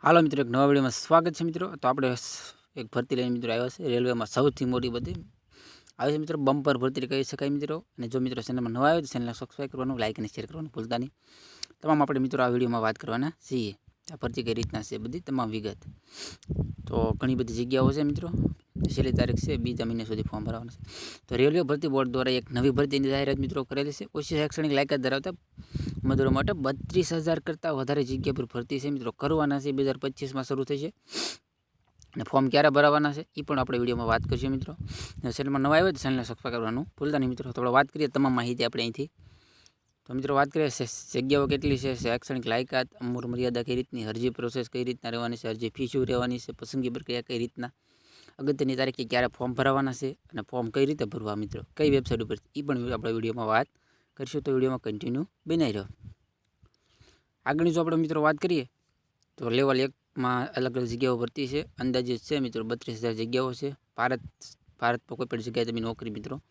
હાલો મિત્રો, એક નવા વિડીયોમાં સ્વાગત છે મિત્રો। તો આપણે એક ભરતી લઈને મિત્રો આવ્યા છે રેલવેમાં સૌથી મોટી બધી આવે છે મિત્રો, બમ્પર ભરતી કહી શકાય મિત્રો। અને જો મિત્રો ચેનલમાં નવા આવ્યો તો ચેનલને સબસ્ક્રાઈબ કરવાનું, લાઇક અને શેર કરવાનું ભૂલતા નહીં। તમામ આપણે મિત્રો આ વિડીયોમાં વાત કરવાના છીએ, આ ભરતી કઈ રીતના છે બધી તમામ વિગત। તો ઘણી બધી જગ્યાઓ છે મિત્રો, છેલ્લી તારીખ છે 2 મહિના સુધી ફોર્મ ભરવાનું છે। તો રેલવે ભરતી બોર્ડ દ્વારા એક નવી ભરતીની જાહેરાત મિત્રો કરેલી છે। ઓછી શૈક્ષણિક લાયકાત ધરાવતા ઉમેદવારો માટે 32,000 કરતાં વધારે જગ્યા પર ભરતી છે મિત્રો કરવાના છે। 2025માં શરૂ થશે અને ફોર્મ ક્યારે ભરાવાના છે એ પણ આપણે વિડીયોમાં વાત કરીશું મિત્રો। ચેનલમાં નવા આવ્યો તો ચેનલને સબસ્ક્રાઈબ કરવાનું ભૂલતા નહીં મિત્રો। તો આપણે વાત કરીએ તમામ માહિતી આપણે અહીંથી। તો મિત્રો વાત કરીએ જગ્યાઓ કેટલી છે, શૈક્ષણિક લાયકાત, ઉંમર મર્યાદા કઈ રીતની, અરજી પ્રોસેસ કઈ રીતના રહેવાની છે, અરજી ફી શું રહેવાની છે, પસંદગી પ્રક્રિયા કઈ રીતના, અગત્યની તારીખે ક્યારે ફોર્મ ભરાવાના છે અને ફોર્મ કઈ રીતે ભરવા મિત્રો, કઈ વેબસાઇટ ઉપર, એ પણ આપણે વિડીયોમાં વાત કરીશું। તો વિડીયોમાં કન્ટિન્યુ બનાવી રહ્યો। આગળની જો આપણે મિત્રો વાત કરીએ તો લેવલ 1માં અલગ અલગ જગ્યાઓ ભરતી છે, અંદાજિત છે મિત્રો 32,000 જગ્યાઓ છે। ભારતમાં કોઈ પણ જગ્યાએ તમે નોકરી મિત્રો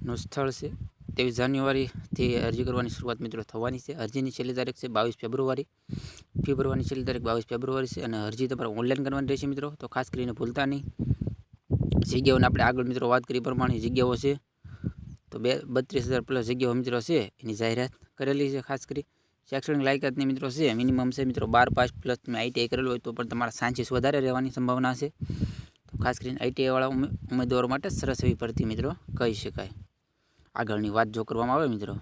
નું સ્થળ છે। 23 જાન્યુઆરીથી અરજી કરવાની શરૂઆત મિત્રો થવાની છે। અરજીની છેલ્લી તારીખ છે 22 ફેબ્રુઆરી, ફી ભરવાની છેલ્લી તારીખ 22 ફેબ્રુઆરી છે અને અરજી તમારે ઓનલાઈન કરવાની રહેશે મિત્રો। તો ખાસ કરીને ભૂલતા નહીં। જગ્યાઓને આપણે આગળ મિત્રો વાત કરી પ્રમાણે જગ્યાઓ છે તો 32,000 પ્લસ જગ્યાઓ મિત્રો છે, એની જાહેરાત કરેલી છે। ખાસ કરી શૈક્ષણિક લાયકાતની મિત્રો છે મિનિમમ છે મિત્રો 12 પાસ પ્લસ તમે ITI કરેલું હોય તો પણ તમારા ચાન્સીસ વધારે રહેવાની સંભાવના છે। તો ખાસ કરીને ITI વાળા ઉમેદવારો માટે સરસ એવી ભરતી મિત્રો કહી શકાય। આગળની વાત જો કરવામાં આવે મિત્રો,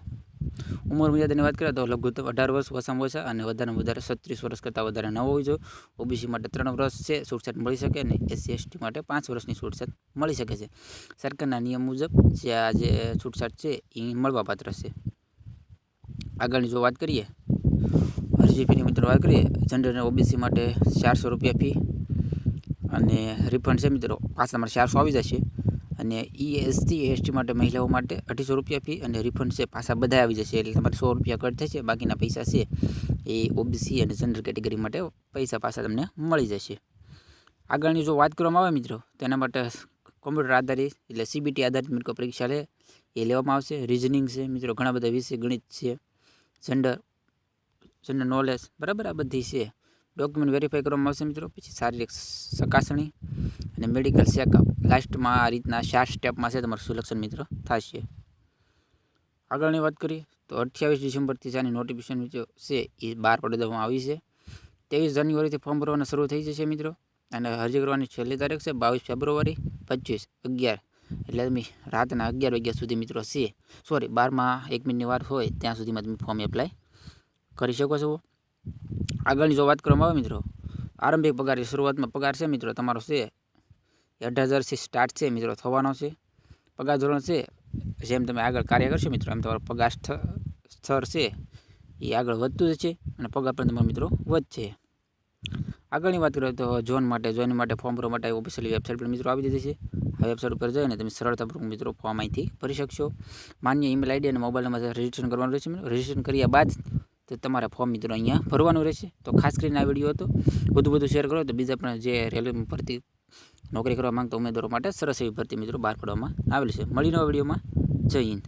ઉંમર મર્યાદાની વાત કરીએ તો લઘુત્તમ 18 વર્ષ ઓછામાં ઓછા અને વધારેમાં વધારે 36 વર્ષ કરતાં વધારે ન હોવી જોઈએ। OBC માટે 3 વર્ષ છે છૂટછાટ મળી શકે અને SC/ST માટે 5 વર્ષની છૂટછાટ મળી શકે છે। સરકારના નિયમ મુજબ જે આ જે છૂટછાટ છે એ મળવાપાત્ર છે। આગળની જો વાત કરીએ અરજી ફીની મિત્રો વાત કરીએ, જનરલ અને OBC માટે 400 રૂપિયા ફી અને રિફંડ છે મિત્રો પાછા તમારે 400 આવી જશે। અને SC/ST માટે મહિલાઓ માટે 250 રૂપિયા ફી અને રિફંડ છે પાછા બધા આવી જશે, એટલે તમારે 100 રૂપિયા કટ થશે, બાકીના પૈસા છે એ OBC અને જનરલ કેટેગરી માટે પૈસા પાછા તમને મળી જશે। આગળની જો વાત કરવામાં આવે મિત્રો તેના માટે કોમ્પ્યુટર આધારિત એટલે CBT આધારિત મિત્રો પરીક્ષા લે એ લેવામાં આવશે। રિઝનિંગ છે મિત્રો, ઘણા બધા વિષય, ગણિત છે, જનરલ નોલેજ બરાબર આ બધી છે। ડોક્યુમેન્ટ વેરીફાઈ કરવામાં આવશે મિત્રો, પછી શારીરિક ચકાસણી અને મેડિકલ ચેકઅપ, લાસ્ટમાં આ રીતના 4 સ્ટેપમાં છે તમારું સિલેક્શન મિત્રો થશે। આગળની વાત કરીએ તો 28 ડિસેમ્બરથી જાની નોટિફિકેશન છે એ બહાર પાડી દેવામાં આવી છે। 23 જાન્યુઆરીથી ફોર્મ ભરવાના શરૂ થઈ જશે મિત્રો અને અરજી કરવાની છેલ્લી તારીખ છે 22 ફેબ્રુઆરી 25 એટલે તમે રાતના 11 વાગ્યા સુધી મિત્રો છે, સોરી 12માં 1 મિનિટની વાર હોય ત્યાં સુધીમાં તમે ફોર્મ એપ્લાય કરી શકો છો। આગળની જો વાત કરવામાં આવે મિત્રો, આરંભિક પગારની શરૂઆતમાં પગાર છે મિત્રો તમારો છે 18,000થી સ્ટાર્ટ છે મિત્રો થવાનો છે। પગાર ધોરણ છે જેમ તમે આગળ કાર્ય કરશો મિત્રો એમ તમારો પગાર સ્તર છે એ આગળ વધતું જશે અને પગાર પણ તમારો મિત્રો વધશે। આગળની વાત કરીએ તો જોઈન માટે ફોર્મ ભરવા માટે ઓફિશિયલી વેબસાઇટ પર મિત્રો આવી દીધી છે। આ વેબસાઇટ ઉપર જઈને તમે સરળતાપૂર્વક મિત્રો ફોર્મ અહીંથી ભરી શકશો। માન્ય ઈમેલ ID અને મોબાઈલ નંબર રજીસ્ટ્રેશન કરવાનું રહેશે મિત્રો। રજીસ્ટ્રેશન કર્યા બાદ તો તમારે ફોર્મ મિત્રો અહીંયા ભરવાનું રહેશે। તો ખાસ કરીને આ વિડીયો હતો વધુ શેર કરો તો બીજા પણ જે રેલવે ભરતી નોકરી કરવા માંગતા ઉમેદવારો માટે સરસ એવી ભરતી મિત્રો બહાર પાડવામાં આવેલી છે। મળીને વિડીયોમાં, જય હિન્દ।